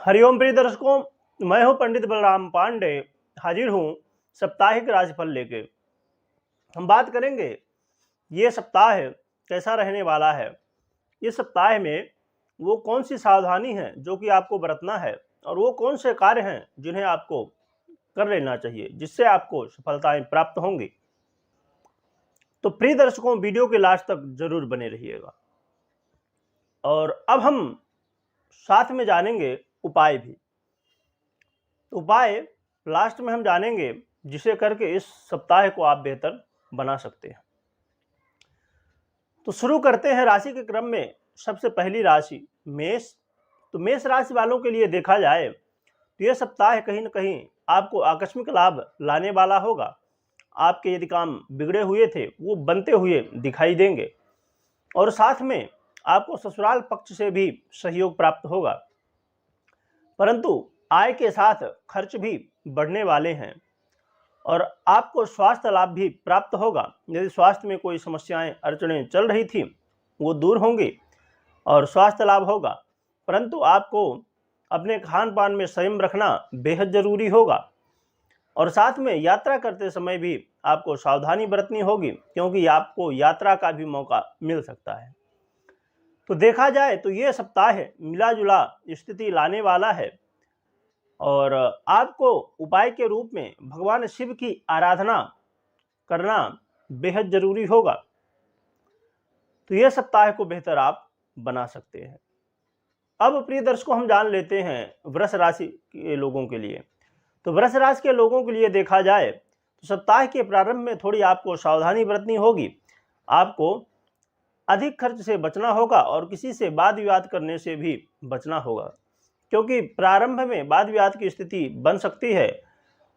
हरिओम प्रिय दर्शकों, मैं हूं पंडित बलराम पांडे। हाजिर हूं साप्ताहिक राशिफल लेके। हम बात करेंगे ये सप्ताह कैसा रहने वाला है। इस सप्ताह में वो कौन सी सावधानी है जो कि आपको बरतना है और वो कौन से कार्य हैं जिन्हें आपको कर लेना चाहिए जिससे आपको सफलताएं प्राप्त होंगी। तो प्रिय दर्शकों, वीडियो के लास्ट तक जरूर बने रहिएगा। और अब हम साथ में जानेंगे उपाय भी। उपाय लास्ट में हम जानेंगे जिसे करके इस सप्ताह को आप बेहतर बना सकते हैं। तो शुरू करते हैं राशि के क्रम में। सबसे पहली राशि मेष। तो मेष राशि वालों के लिए देखा जाए तो यह सप्ताह कहीं ना कहीं आपको आकस्मिक लाभ लाने वाला होगा। आपके यदि काम बिगड़े हुए थे वो बनते हुए दिखाई देंगे और साथ में आपको ससुराल पक्ष से भी सहयोग प्राप्त होगा, परंतु आय के साथ खर्च भी बढ़ने वाले हैं और आपको स्वास्थ्य लाभ भी प्राप्त होगा। यदि स्वास्थ्य में कोई समस्याएं अड़चनें चल रही थी वो दूर होंगी और स्वास्थ्य लाभ होगा, परंतु आपको अपने खान पान में संयम रखना बेहद जरूरी होगा और साथ में यात्रा करते समय भी आपको सावधानी बरतनी होगी क्योंकि आपको यात्रा का भी मौका मिल सकता है। तो देखा जाए तो ये सप्ताह मिला जुला स्थिति लाने वाला है और आपको उपाय के रूप में भगवान शिव की आराधना करना बेहद जरूरी होगा। तो यह सप्ताह को बेहतर आप बना सकते हैं। अब प्रिय दर्शकों, हम जान लेते हैं वृष राशि के लोगों के लिए। तो वृष राशि के लोगों के लिए देखा जाए तो सप्ताह के प्रारंभ में थोड़ी आपको सावधानी बरतनी होगी। आपको अधिक खर्च से बचना होगा और किसी से वाद विवाद करने से भी बचना होगा क्योंकि प्रारंभ में वाद विवाद की स्थिति बन सकती है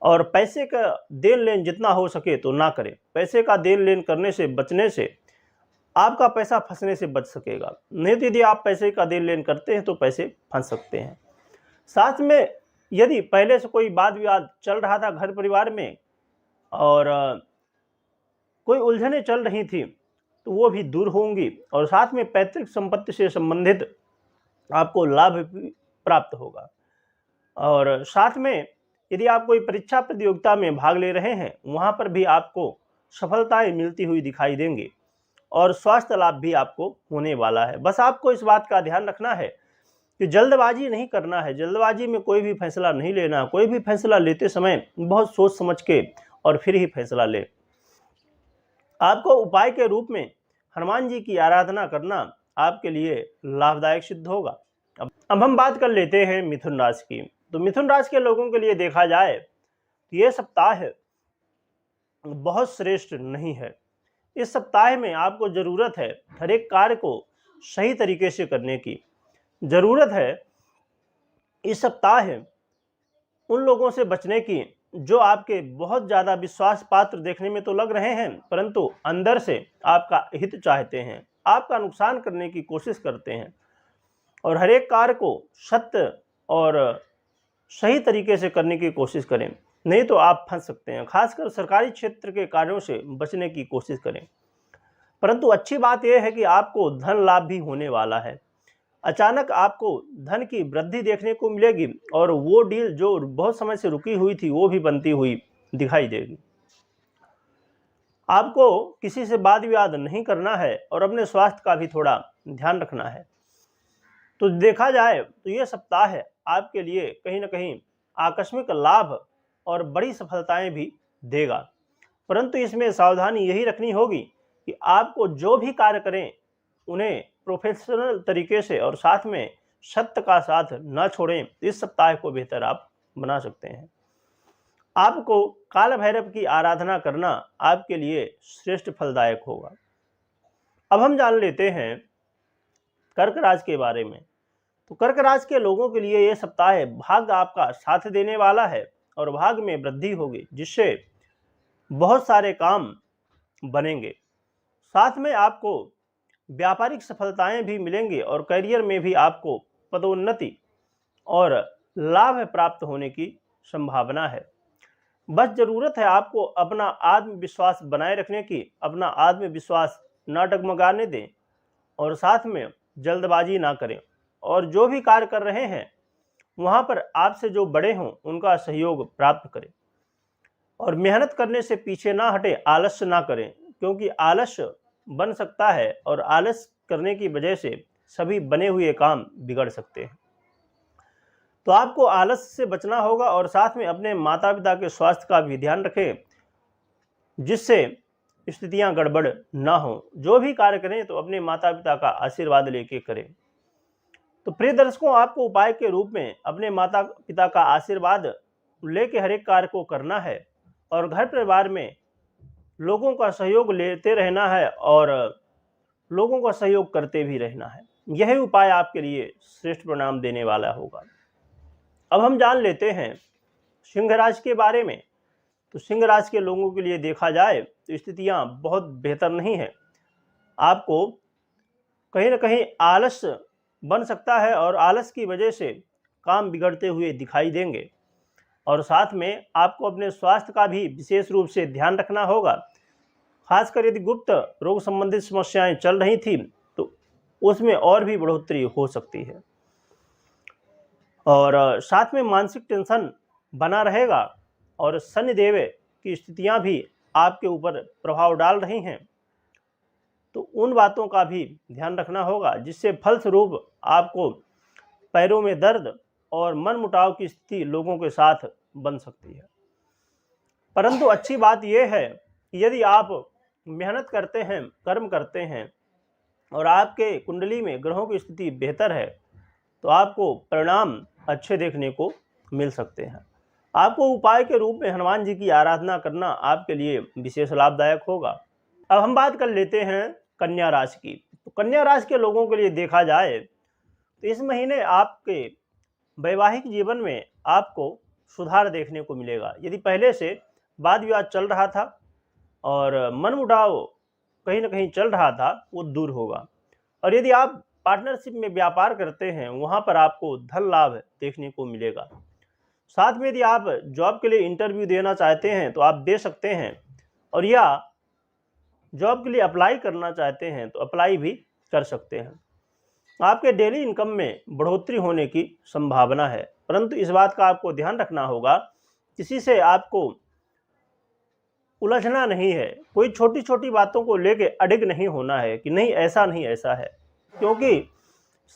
और पैसे का देन लेन जितना हो सके तो ना करें। पैसे का देन लेन करने से बचने से आपका पैसा फंसने से बच सकेगा, नहीं तो यदि आप पैसे का देन लेन करते हैं तो पैसे फंस सकते हैं। साथ में यदि पहले से कोई वाद विवाद चल रहा था घर परिवार में और कोई उलझनें चल रही थी तो वो भी दूर होंगी और साथ में पैतृक संपत्ति से संबंधित आपको लाभ भी प्राप्त होगा। और साथ में यदि आप कोई परीक्षा प्रतियोगिता में भाग ले रहे हैं वहां पर भी आपको सफलताएं मिलती हुई दिखाई देंगी और स्वास्थ्य लाभ भी आपको होने वाला है। बस आपको इस बात का ध्यान रखना है कि जल्दबाजी नहीं करना है, जल्दबाजी में कोई भी फैसला नहीं लेना। कोई भी फैसला लेते समय बहुत सोच समझ के और फिर ही फैसला ले। आपको उपाय के रूप में हनुमान जी की आराधना करना आपके लिए लाभदायक सिद्ध होगा। अब हम बात कर लेते हैं मिथुन राशि की। तो मिथुन राशि के लोगों के लिए देखा जाए तो ये सप्ताह बहुत श्रेष्ठ नहीं है। इस सप्ताह में आपको जरूरत है हर एक कार्य को सही तरीके से करने की। जरूरत है इस सप्ताह उन लोगों से बचने की जो आपके बहुत ज्यादा विश्वास पात्र देखने में तो लग रहे हैं परंतु अंदर से आपका हित चाहते हैं, आपका नुकसान करने की कोशिश करते हैं और हर एक कार्य को सत्य और सही तरीके से करने की कोशिश करें, नहीं तो आप फंस सकते हैं। खासकर सरकारी क्षेत्र के कार्यों से बचने की कोशिश करें। परंतु अच्छी बात यह है कि आपको धन लाभ भी होने वाला है। अचानक आपको धन की वृद्धि देखने को मिलेगी और वो डील जो बहुत समय से रुकी हुई थी वो भी बनती हुई दिखाई देगी। आपको किसी से वाद विवाद नहीं करना है और अपने स्वास्थ्य का भी थोड़ा ध्यान रखना है। तो देखा जाए तो ये सप्ताह आपके लिए कहीं ना कहीं आकस्मिक लाभ और बड़ी सफलताएं भी देगा, परंतु इसमें सावधानी यही रखनी होगी कि आपको जो भी कार्य करें उन्हें प्रोफेशनल तरीके से और साथ में सत्य का साथ न छोड़ें। इस सप्ताह को बेहतर आप बना सकते हैं। आपको काल भैरव की आराधना करना आपके लिए श्रेष्ठ फलदायक होगा। अब हम जान लेते हैं कर्क राशि के बारे में। तो कर्क राशि के लोगों के लिए यह सप्ताह भाग्य आपका साथ देने वाला है और भाग्य में वृद्धि होगी जिससे बहुत सारे काम बनेंगे। साथ में आपको व्यापारिक सफलताएं भी मिलेंगी और करियर में भी आपको पदोन्नति और लाभ प्राप्त होने की संभावना है। बस जरूरत है आपको अपना आत्मविश्वास बनाए रखने की, अपना आत्मविश्वास ना डगमगाने दें और साथ में जल्दबाजी ना करें और जो भी कार्य कर रहे हैं वहाँ पर आपसे जो बड़े हों उनका सहयोग प्राप्त करें। और मेहनत करने से पीछे ना हटे, आलस्य ना करें, क्योंकि आलस्य बन सकता है और आलस करने की वजह से सभी बने हुए काम बिगड़ सकते हैं। तो आपको आलस से बचना होगा और साथ में अपने माता पिता के स्वास्थ्य का भी ध्यान रखें, जिससे स्थितियां गड़बड़ ना हो। जो भी कार्य करें तो अपने माता पिता का आशीर्वाद लेके करें। तो प्रिय दर्शकों, आपको उपाय के रूप में अपने माता पिता का आशीर्वाद लेके हर एक कार्य को करना है और घर परिवार में लोगों का सहयोग लेते रहना है और लोगों का सहयोग करते भी रहना है। यही उपाय आपके लिए श्रेष्ठ परिणाम देने वाला होगा। अब हम जान लेते हैं सिंह राशि के बारे में। तो सिंह राशि के लोगों के लिए देखा जाए तो स्थितियां बहुत बेहतर नहीं है। आपको कहीं ना कहीं आलस बन सकता है और आलस की वजह से काम बिगड़ते हुए दिखाई देंगे। और साथ में आपको अपने स्वास्थ्य का भी विशेष रूप से ध्यान रखना होगा। खासकर यदि गुप्त रोग संबंधित समस्याएं चल रही थी तो उसमें और भी बढ़ोतरी हो सकती है। और साथ में मानसिक टेंशन बना रहेगा और शनिदेव की स्थितियां भी आपके ऊपर प्रभाव डाल रही हैं। तो उन बातों का भी ध्यान रखना होगा, जिससे फलस्वरूप आपको पैरों में दर्द और मनमुटाव की स्थिति लोगों के साथ बन सकती है। परंतु अच्छी बात यह है कि यदि आप मेहनत करते हैं, कर्म करते हैं और आपके कुंडली में ग्रहों की स्थिति बेहतर है तो आपको परिणाम अच्छे देखने को मिल सकते हैं। आपको उपाय के रूप में हनुमान जी की आराधना करना आपके लिए विशेष लाभदायक होगा। अब हम बात कर लेते हैं कन्या राशि की। तो कन्या राशि के लोगों के लिए देखा जाए तो इस महीने आपके वैवाहिक जीवन में आपको सुधार देखने को मिलेगा। यदि पहले से वाद विवाद चल रहा था और मनमुटाव कहीं ना कहीं चल रहा था, वो दूर होगा। और यदि आप पार्टनरशिप में व्यापार करते हैं, वहाँ पर आपको धन लाभ देखने को मिलेगा। साथ में यदि आप जॉब के लिए इंटरव्यू देना चाहते हैं तो आप दे सकते हैं, और या जॉब के लिए अप्लाई करना चाहते हैं तो अप्लाई भी कर सकते हैं। आपके डेली इनकम में बढ़ोतरी होने की संभावना है, परंतु इस बात का आपको ध्यान रखना होगा, किसी से आपको उलझना नहीं है। कोई छोटी छोटी बातों को लेके अडिग नहीं होना है कि नहीं ऐसा नहीं ऐसा है, क्योंकि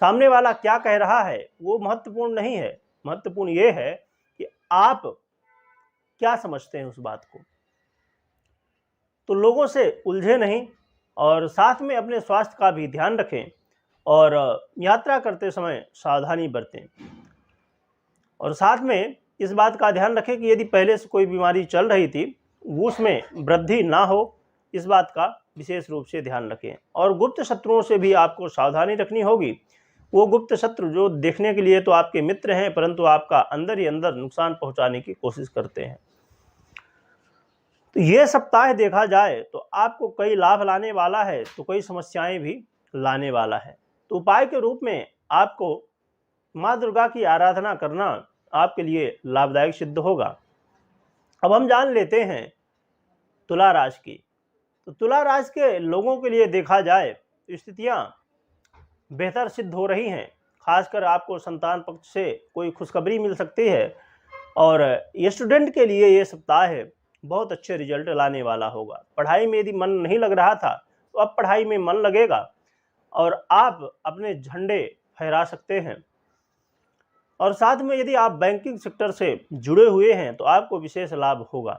सामने वाला क्या कह रहा है वो महत्वपूर्ण नहीं है। महत्वपूर्ण ये है कि आप क्या समझते हैं उस बात को। तो लोगों से उलझे नहीं और साथ में अपने स्वास्थ्य का भी ध्यान रखें और यात्रा करते समय सावधानी बरतें। और साथ में इस बात का ध्यान रखें कि यदि पहले से कोई बीमारी चल रही थी उसमें वृद्धि ना हो, इस बात का विशेष रूप से ध्यान रखें। और गुप्त शत्रुओं से भी आपको सावधानी रखनी होगी। वो गुप्त शत्रु जो देखने के लिए तो आपके मित्र हैं, परंतु आपका अंदर ही अंदर नुकसान पहुंचाने की कोशिश करते हैं। तो ये सप्ताह देखा जाए तो आपको कई लाभ लाने वाला है तो कई समस्याएं भी लाने वाला है। तो उपाय के रूप में आपको माँ दुर्गा की आराधना करना आपके लिए लाभदायक सिद्ध होगा। अब हम जान लेते हैं तुला राशि की। तो तुला राशि के लोगों के लिए देखा जाए तो स्थितियां बेहतर सिद्ध हो रही हैं। खासकर आपको संतान पक्ष से कोई खुशखबरी मिल सकती है और स्टूडेंट के लिए ये सप्ताह बहुत अच्छे रिजल्ट लाने वाला होगा। पढ़ाई में यदि मन नहीं लग रहा था तो अब पढ़ाई में मन लगेगा और आप अपने झंडे फहरा सकते हैं। और साथ में यदि आप बैंकिंग सेक्टर से जुड़े हुए हैं तो आपको विशेष लाभ होगा।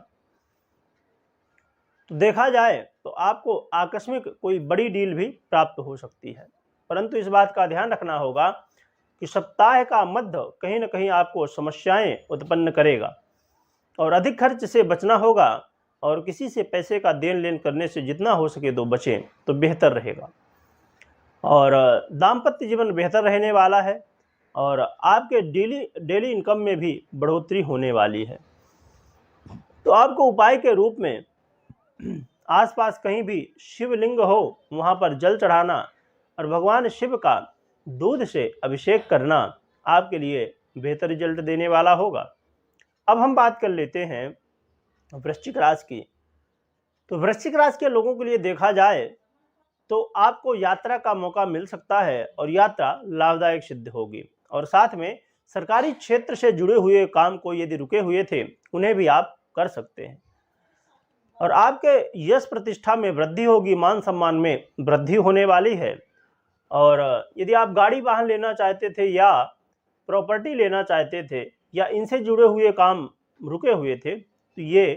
तो देखा जाए तो आपको आकस्मिक कोई बड़ी डील भी प्राप्त हो सकती है, परंतु इस बात का ध्यान रखना होगा कि सप्ताह का मध्य कहीं ना कहीं आपको समस्याएं उत्पन्न करेगा और अधिक खर्च से बचना होगा। और किसी से पैसे का देन लेन करने से जितना हो सके तो बचें तो बेहतर रहेगा। और दाम्पत्य जीवन बेहतर रहने वाला है और आपके डेली इनकम में भी बढ़ोतरी होने वाली है। तो आपको उपाय के रूप में आसपास कहीं भी शिवलिंग हो वहाँ पर जल चढ़ाना और भगवान शिव का दूध से अभिषेक करना आपके लिए बेहतर रिजल्ट देने वाला होगा। अब हम बात कर लेते हैं वृश्चिक राशि की। तो वृश्चिक राशि के लोगों के लिए देखा जाए तो आपको यात्रा का मौका मिल सकता है और यात्रा लाभदायक सिद्ध होगी। और साथ में सरकारी क्षेत्र से जुड़े हुए काम को यदि रुके हुए थे उन्हें भी आप कर सकते हैं। और आपके यश प्रतिष्ठा में वृद्धि होगी, मान सम्मान में वृद्धि होने वाली है। और यदि आप गाड़ी वाहन लेना चाहते थे या प्रॉपर्टी लेना चाहते थे या इनसे जुड़े हुए काम रुके हुए थे तो ये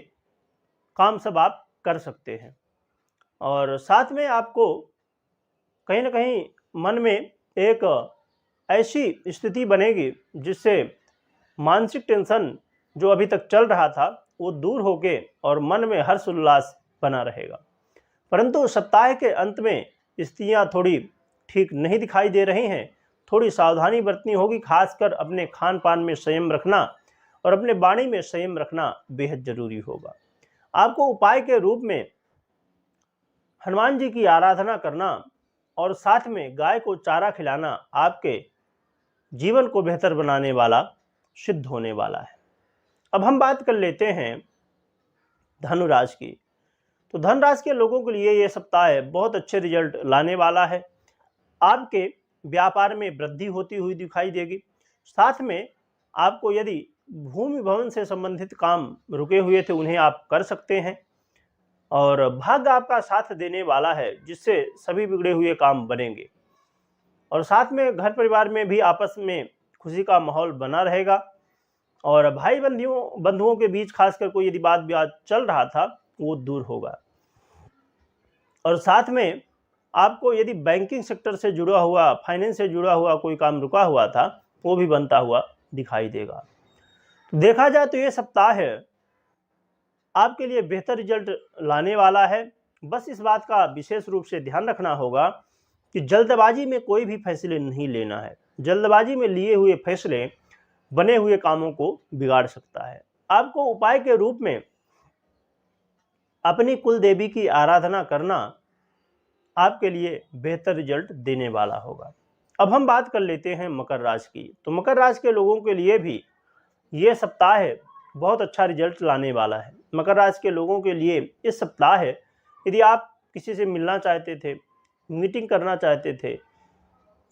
काम सब आप कर सकते हैं। और साथ में आपको कहीं ना कहीं मन में एक ऐसी स्थिति बनेगी जिससे मानसिक टेंशन जो अभी तक चल रहा था वो दूर होके और मन में हर्ष उल्लास बना रहेगा। परंतु सप्ताह के अंत में स्थितियां थोड़ी ठीक नहीं दिखाई दे रही हैं। थोड़ी सावधानी बरतनी होगी, खासकर अपने खान पान में संयम रखना और अपने वाणी में संयम रखना बेहद जरूरी होगा। आपको उपाय के रूप में हनुमान जी की आराधना करना और साथ में गाय को चारा खिलाना आपके जीवन को बेहतर बनाने वाला सिद्ध होने वाला है। अब हम बात कर लेते हैं धनुराशि की। तो धनराशि के लोगों के लिए यह सप्ताह बहुत अच्छे रिजल्ट लाने वाला है। आपके व्यापार में वृद्धि होती हुई दिखाई देगी। साथ में आपको यदि भूमि भवन से संबंधित काम रुके हुए थे उन्हें आप कर सकते हैं। और भाग्य आपका साथ देने वाला है जिससे सभी बिगड़े हुए काम बनेंगे। और साथ में घर परिवार में भी आपस में खुशी का माहौल बना रहेगा। और भाई बंधुओं के बीच खासकर कोई यदि बात विवाद चल रहा था वो दूर होगा। और साथ में आपको यदि बैंकिंग सेक्टर से जुड़ा हुआ, फाइनेंस से जुड़ा हुआ कोई काम रुका हुआ था वो भी बनता हुआ दिखाई देगा। तो देखा जाए तो ये सप्ताह है आपके लिए बेहतर रिजल्ट लाने वाला है। बस इस बात का विशेष रूप से ध्यान रखना होगा कि जल्दबाजी में कोई भी फैसले नहीं लेना है। जल्दबाजी में लिए हुए फैसले बने हुए कामों को बिगाड़ सकता है। आपको उपाय के रूप में अपनी कुल देवी की आराधना करना आपके लिए बेहतर रिजल्ट देने वाला होगा। अब हम बात कर लेते हैं मकर राशि की। तो मकर राशि के लोगों के लिए भी ये सप्ताह बहुत अच्छा रिजल्ट लाने वाला है। मकर राशि के लोगों के लिए इस सप्ताह यदि आप किसी से मिलना चाहते थे, मीटिंग करना चाहते थे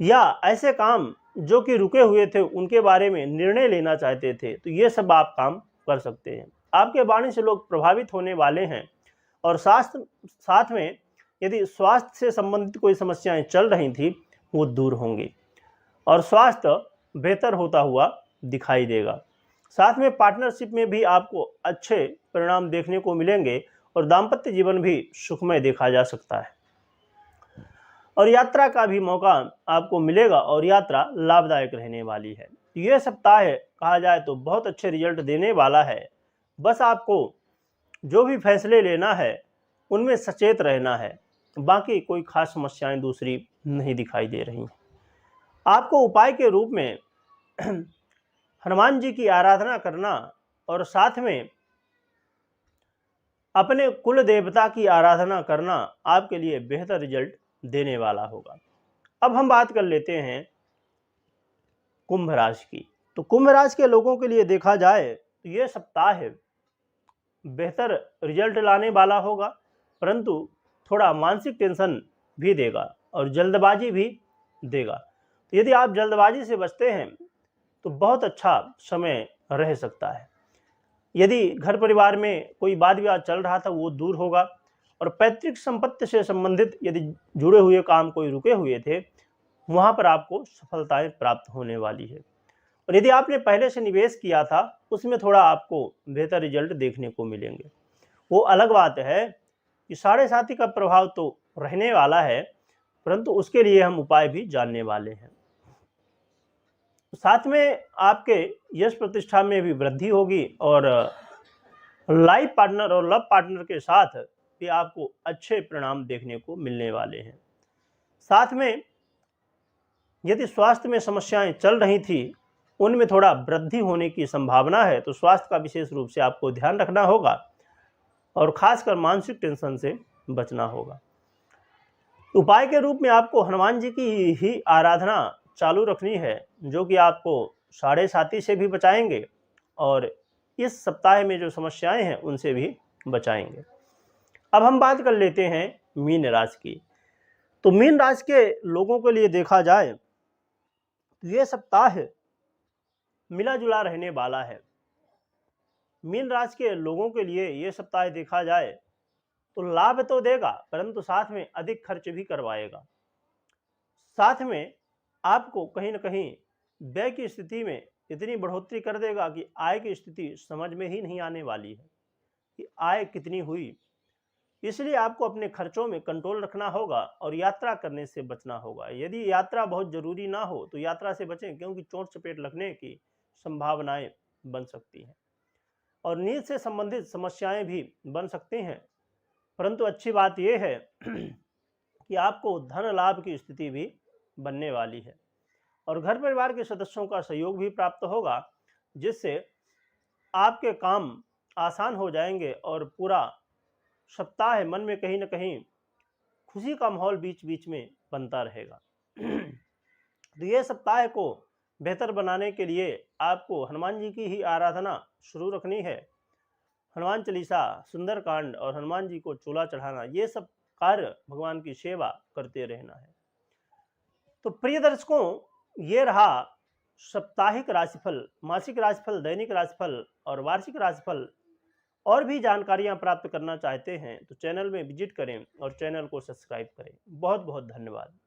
या ऐसे काम जो कि रुके हुए थे उनके बारे में निर्णय लेना चाहते थे तो ये सब आप काम कर सकते हैं। आपके वाणी से लोग प्रभावित होने वाले हैं। और साथ में यदि स्वास्थ्य से संबंधित कोई समस्याएं चल रही थी वो दूर होंगी और स्वास्थ्य बेहतर होता हुआ दिखाई देगा। साथ में पार्टनरशिप में भी आपको अच्छे परिणाम देखने को मिलेंगे और दाम्पत्य जीवन भी सुखमय देखा जा सकता है। और यात्रा का भी मौका आपको मिलेगा और यात्रा लाभदायक रहने वाली है। यह सप्ताह कहा जाए तो बहुत अच्छे रिजल्ट देने वाला है। बस आपको जो भी फैसले लेना है उनमें सचेत रहना है। बाकी कोई खास समस्याएं दूसरी नहीं दिखाई दे रही। आपको उपाय के रूप में हनुमान जी की आराधना करना और साथ में अपने कुल देवता की आराधना करना आपके लिए बेहतर रिजल्ट देने वाला होगा। अब हम बात कर लेते हैं कुंभ राशि की। तो कुंभ राशि के लोगों के लिए देखा जाए तो ये सप्ताह बेहतर रिजल्ट लाने वाला होगा, परंतु थोड़ा मानसिक टेंशन भी देगा और जल्दबाजी भी देगा। तो यदि आप जल्दबाजी से बचते हैं तो बहुत अच्छा समय रह सकता है। यदि घर परिवार में कोई वाद विवाद चल रहा था वो दूर होगा और पैतृक संपत्ति से संबंधित यदि जुड़े हुए काम कोई रुके हुए थे वहां पर आपको सफलताएं प्राप्त होने वाली है। और यदि आपने पहले से निवेश किया था उसमें थोड़ा आपको बेहतर रिजल्ट देखने को मिलेंगे। वो अलग बात है कि साढ़े साथी का प्रभाव तो रहने वाला है, परंतु उसके लिए हम उपाय भी जानने वाले हैं। साथ में आपके यश प्रतिष्ठा में भी वृद्धि होगी और लाइफ पार्टनर और लव पार्टनर के साथ भी आपको अच्छे परिणाम देखने को मिलने वाले हैं। साथ में यदि स्वास्थ्य में समस्याएं चल रही थी उनमें थोड़ा वृद्धि होने की संभावना है, तो स्वास्थ्य का विशेष रूप से आपको ध्यान रखना होगा और खासकर मानसिक टेंशन से बचना होगा। उपाय के रूप में आपको हनुमान जी की ही आराधना चालू रखनी है जो कि आपको साढ़े साथी से भी बचाएंगे और इस सप्ताह में जो समस्याएं हैं उनसे भी बचाएंगे। अब हम बात कर लेते हैं मीन राशि की। तो मीन राशि के लोगों के लिए देखा जाए तो ये सप्ताह मिला जुला रहने वाला है। मीन राशि के लोगों के लिए ये सप्ताह देखा जाए तो लाभ तो देगा, परंतु साथ में अधिक खर्च भी करवाएगा। साथ में आपको कहीं न कहीं व्यय की स्थिति में इतनी बढ़ोतरी कर देगा कि आय की स्थिति समझ में ही नहीं आने वाली है कि आय कितनी हुई। इसलिए आपको अपने खर्चों में कंट्रोल रखना होगा और यात्रा करने से बचना होगा। यदि यात्रा बहुत ज़रूरी ना हो तो यात्रा से बचें, क्योंकि चोट चपेट लगने की संभावनाएं बन सकती हैं और नींद से संबंधित समस्याएं भी बन सकती हैं। परंतु अच्छी बात यह है कि आपको धन लाभ की स्थिति भी बनने वाली है और घर परिवार के सदस्यों का सहयोग भी प्राप्त होगा, जिससे आपके काम आसान हो जाएंगे और पूरा सप्ताह मन में कहीं न कहीं खुशी का माहौल बीच बीच में बनता रहेगा। तो ये सप्ताह को बेहतर बनाने के लिए आपको हनुमान जी की ही आराधना शुरू रखनी है। हनुमान चालीसा, सुंदरकांड और हनुमान जी को चूल्हा चढ़ाना, ये सब कार्य भगवान की सेवा करते रहना है। तो प्रिय दर्शकों, ये रहा साप्ताहिक राशिफल, मासिक राशिफल, दैनिक राशिफल और वार्षिक राशिफल। और भी जानकारियां प्राप्त करना चाहते हैं तो चैनल में विजिट करें और चैनल को सब्सक्राइब करें। बहुत बहुत धन्यवाद।